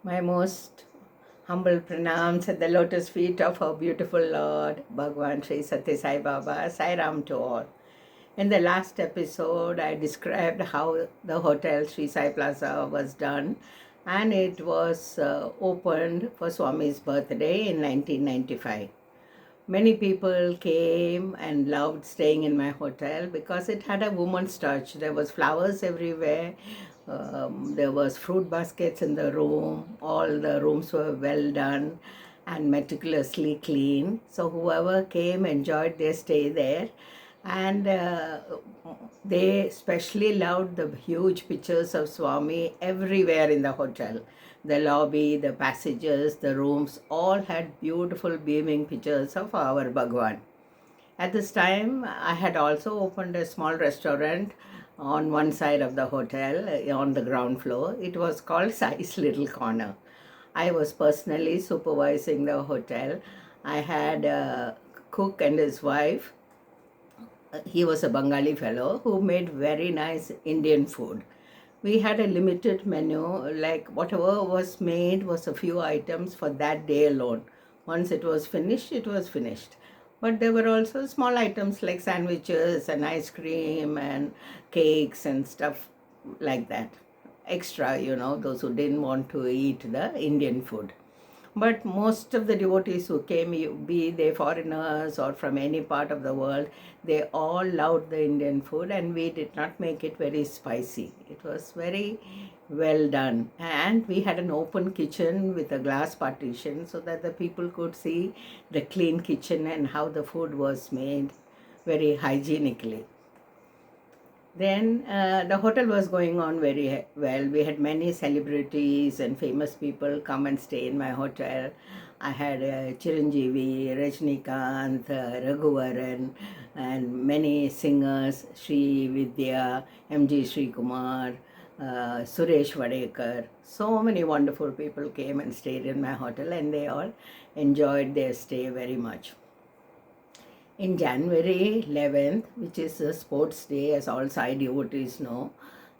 My most humble pranams at the lotus feet of our beautiful Lord, Bhagwan Sri Satya Sai Baba, Sai Ram to all. In the last episode, I described how the hotel Sri Sai Plaza was done, and it was opened for Swami's birthday in 1995. Many people came and loved staying in my hotel because it had a woman's touch. There was flowers everywhere. There was fruit baskets in the room. All the rooms were well done and meticulously clean. So whoever came enjoyed their stay there. And they especially loved the huge pictures of Swami everywhere in the hotel. The lobby, the passages, the rooms all had beautiful beaming pictures of our Bhagwan. At this time, I had also opened a small restaurant on one side of the hotel on the ground floor. It was called Sai's Little Corner. I was personally supervising the hotel. I had a cook and his wife. He was a Bengali fellow who made very nice Indian food. We had a limited menu, like whatever was made was a few items for that day alone. Once it was finished, it was finished. But there were also small items like sandwiches and ice cream and cakes and stuff like that. Extra, those who didn't want to eat the Indian food. But most of the devotees who came, be they foreigners or from any part of the world, they all loved the Indian food, and we did not make it very spicy. It was very well done. And we had an open kitchen with a glass partition so that the people could see the clean kitchen and how the food was made very hygienically. Then the hotel was going on very well. We had many celebrities and famous people come and stay in my hotel. I had Chiranjeevi, Rajnikant, Raghuvaran, and many singers, Sri Vidya, M.G. Sri Kumar, Suresh Vadekar. So many wonderful people came and stayed in my hotel, and they all enjoyed their stay very much. In January 11th, which is a sports day, as all Sai devotees know,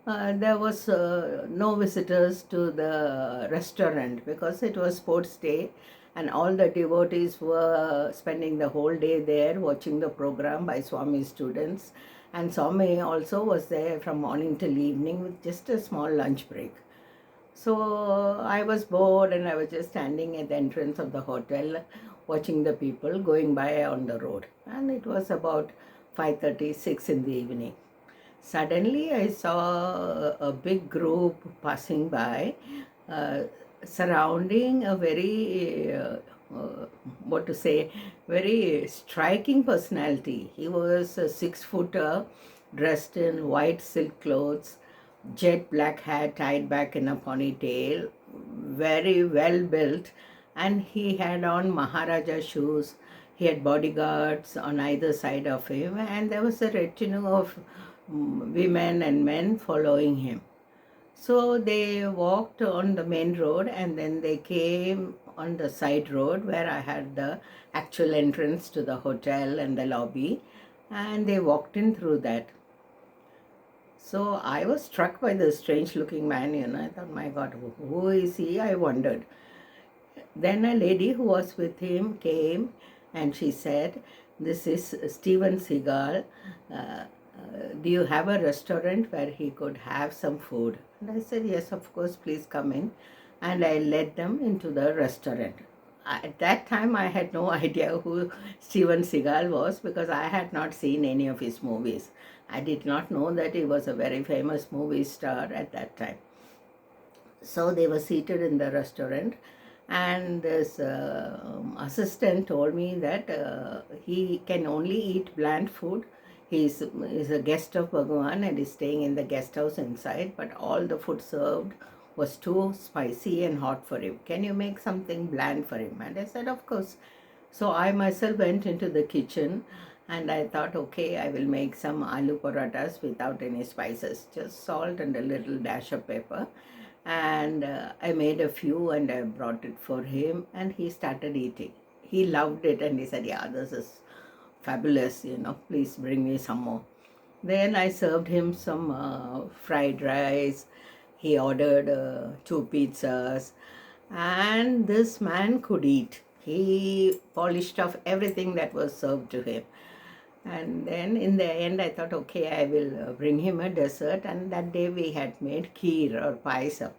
there was no visitors to the restaurant because it was sports day, and all the devotees were spending the whole day there watching the program by Swami students. And Swami also was there from morning till evening with just a small lunch break. So I was bored and I was just standing at the entrance of the hotel watching the people going by on the road. And it was about 5:36 in the evening. Suddenly I saw a big group passing by, uh, surrounding a very, what to say, very striking personality. He was a 6-footer, dressed in white silk clothes, jet black hair tied back in a ponytail, very well built, and he had on Maharaja shoes. He had bodyguards on either side of him, and there was a retinue of women and men following him. So they walked on the main road and then they came on the side road where I had the actual entrance to the hotel and the lobby, and they walked in through that. So I was struck by the strange looking man. I thought, my God, who is he? I wondered. Then a lady who was with him came and she said, "This is Steven Seagal. Do you have a restaurant where he could have some food?" And I said, "Yes, of course, please come in." And I led them into the restaurant. At that time, I had no idea who Steven Seagal was because I had not seen any of his movies. I did not know that he was a very famous movie star at that time. So they were seated in the restaurant, and this assistant told me that he can only eat bland food. He's a guest of Bhagavan and is staying in the guest house inside, but all the food served was too spicy and hot for him. Can you make something bland for him? And I said, of course. So I myself went into the kitchen and I thought, okay, I will make some aloo parathas without any spices, just salt and a little dash of pepper. And I made a few and I brought it for him, and he started eating. He loved it and he said, "Yeah, this is fabulous, please bring me some more." Then I served him some fried rice. He ordered 2 pizzas, And this man could eat. He polished off everything that was served to him. And then in the end, I thought, okay, I will bring him a dessert. And that day we had made kheer or paisa.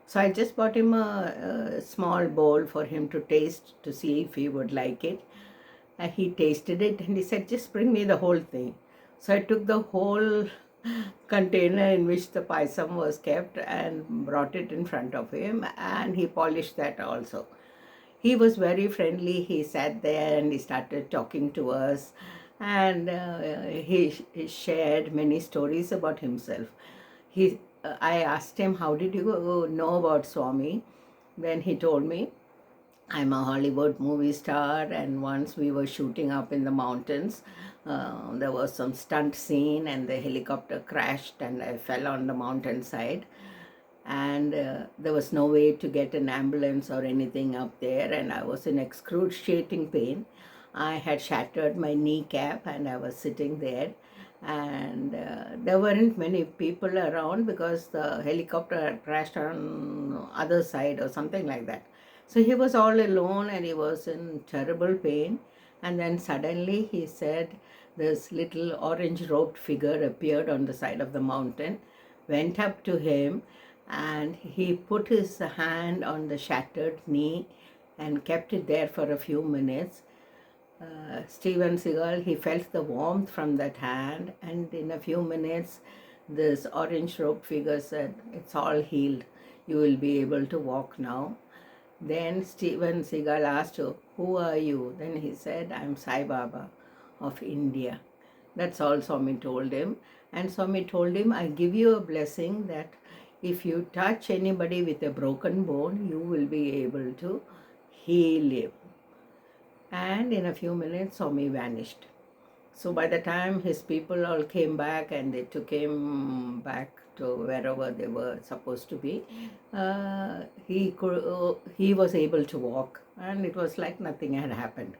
So I just bought him a small bowl for him to taste to see if he would like it. And he tasted it and he said, just bring me the whole thing. So I took the whole container in which the paisam was kept and brought it in front of him, and he polished that also. He was very friendly. He sat there and he started talking to us, and he shared many stories about himself. I asked him, how did you know about Swami? Then he told me, I'm a Hollywood movie star, and once we were shooting up in the mountains. There was some stunt scene, and the helicopter crashed, and I fell on the mountainside. And there was no way to get an ambulance or anything up there, and I was in excruciating pain. I had shattered my kneecap, and I was sitting there, and there weren't many people around because the helicopter had crashed on other side or something like that. So he was all alone and he was in terrible pain. And then suddenly he said this little orange robed figure appeared on the side of the mountain, went up to him, and he put his hand on the shattered knee and kept it there for a few minutes. Steven Seagal, he felt the warmth from that hand, and in a few minutes, this orange robed figure said, it's all healed. You will be able to walk now. Then Steven Seagal asked, who are you? Then he said, I'm Sai Baba of India. That's all Swami told him. And Swami told him, I give you a blessing that if you touch anybody with a broken bone, you will be able to heal him. And in a few minutes, Swami vanished. So by the time his people all came back and they took him back to wherever they were supposed to be, he was able to walk, and it was like nothing had happened.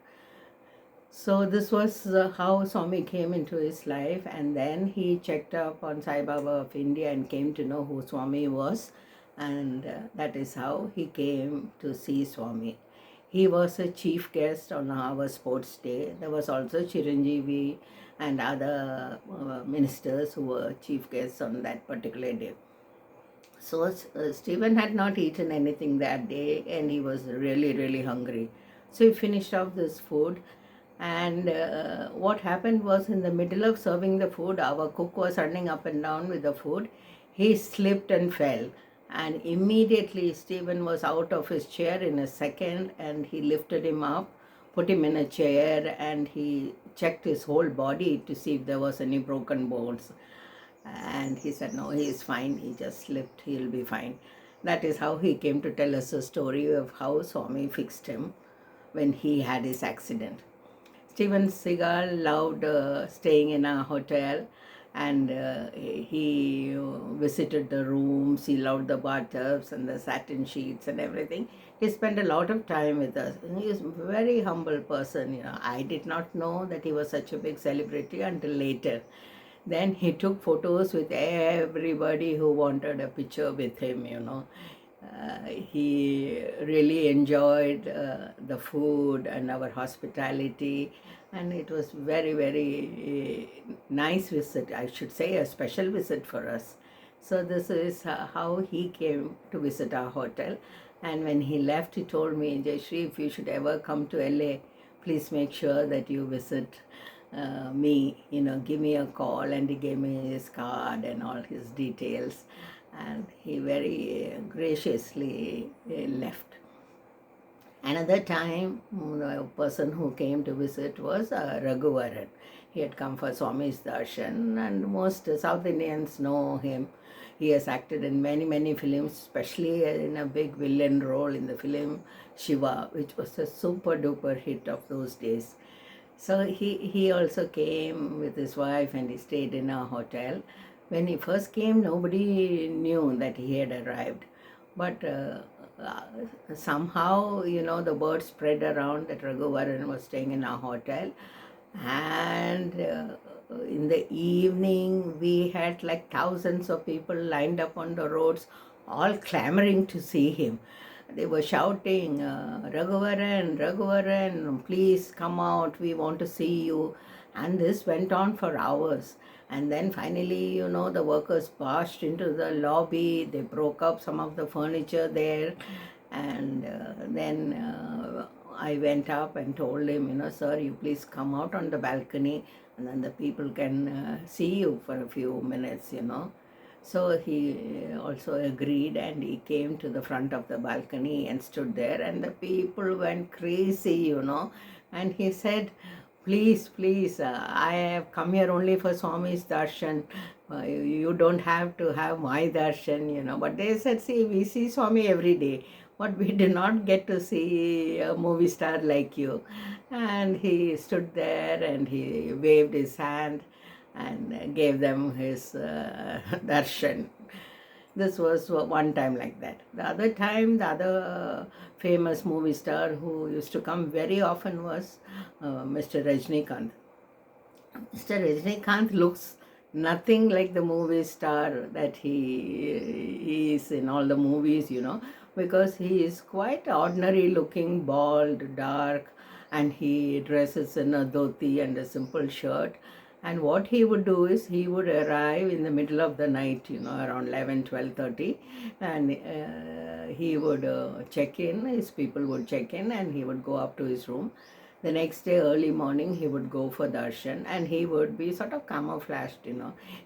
So this was how Swami came into his life, and then he checked up on Sai Baba of India and came to know who Swami was, and that is how he came to see Swami. He was a chief guest on our sports day. There was also Chiranjeevi and other ministers who were chief guests on that particular day. So Stephen had not eaten anything that day, and he was really, really hungry. So he finished off this food. And what happened was, in the middle of serving the food, our cook was running up and down with the food. He slipped and fell. And immediately Stephen was out of his chair in a second, and he lifted him up, put him in a chair, and he checked his whole body to see if there was any broken bones. And he said, no, he is fine. He just slipped. He'll be fine. That is how he came to tell us a story of how Swami fixed him when he had his accident. Steven Seagal loved staying in a hotel, and he visited the rooms. He loved the bathtubs and the satin sheets and everything. He spent a lot of time with us. He is a very humble person. I did not know that he was such a big celebrity until later. Then he took photos with everybody who wanted a picture with him. He really enjoyed the food and our hospitality, and it was very, very nice visit. I should say a special visit for us. So this is how he came to visit our hotel. And when he left, he told me, Jayashree, if you should ever come to LA, please make sure that you visit me, give me a call. And he gave me his card and all his details, and he very graciously left. Another time, the person who came to visit was Raghuvaran. He had come for Swami's darshan, and most South Indians know him. He has acted in many, many films, especially in a big villain role in the film Shiva, which was a super duper hit of those days. So he also came with his wife, and he stayed in our hotel. When he first came, nobody knew that he had arrived. But somehow, the word spread around that Raghuvaran was staying in our hotel. And in the evening, we had like thousands of people lined up on the roads, all clamoring to see him. They were shouting, Raghuvaran, Raghuvaran, please come out, we want to see you. And this went on for hours. And then finally, the workers barged into the lobby, they broke up some of the furniture there. And then I went up and told him, sir, you please come out on the balcony and then the people can see you for a few minutes. So he also agreed and he came to the front of the balcony and stood there, and the people went crazy. And he said, please, please, I have come here only for Swami's darshan. You don't have to have my darshan. But they said, see, we see Swami every day, but we did not get to see a movie star like you. And he stood there and he waved his hand and gave them his darshan. This was one time like that. The other time, the other famous movie star who used to come very often was Mr. Rajnikant. Mr. Rajnikant looks nothing like the movie star that he is in all the movies, because he is quite ordinary looking, bald, dark, and he dresses in a dhoti and a simple shirt. And what he would do is he would arrive in the middle of the night, around 11, 12:30, and he would check in, his people would check in, and he would go up to his room. The next day, early morning, he would go for darshan and he would be sort of camouflaged.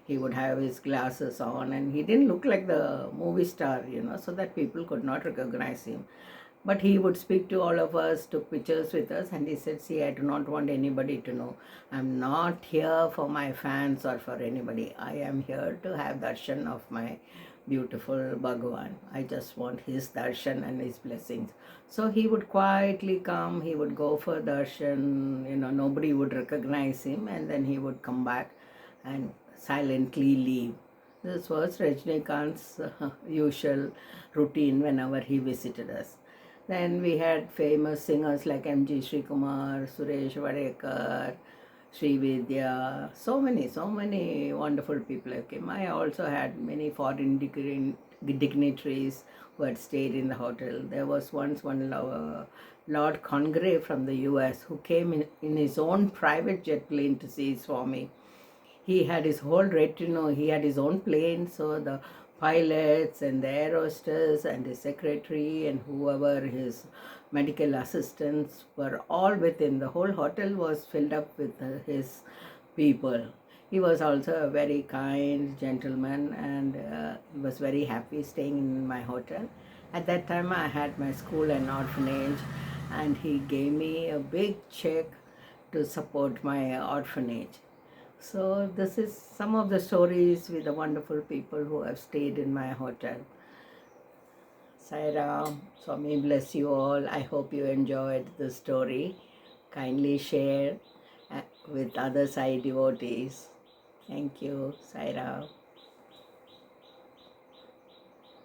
He would have his glasses on and he didn't look like the movie star, so that people could not recognize him. But he would speak to all of us, took pictures with us, and he said, see, I do not want anybody to know. I'm not here for my fans or for anybody. I am here to have darshan of my beautiful Bhagavan. I just want his darshan and his blessings. So he would quietly come, he would go for darshan, nobody would recognize him, and then he would come back and silently leave. This was Rajnikant's usual routine whenever he visited us. Then we had famous singers like M.G. Srikumar, Suresh Vadekar, Sri Vidya, so many wonderful people have came. I also had many foreign dignitaries who had stayed in the hotel. There was once one Lord Congreve from the US who came in his own private jet plane to see Swami. He had his whole retinue, he had his own plane, so the pilots and the air hostess and his secretary and whoever his medical assistants were all within. The whole hotel was filled up with his people. He was also a very kind gentleman and he was very happy staying in my hotel. At that time I had my school and orphanage and he gave me a big check to support my orphanage. So this is some of the stories with the wonderful people who have stayed in my hotel. Sai Ram, Swami bless you all. I hope you enjoyed the story. Kindly share with other Sai devotees. Thank you. Sai Ram.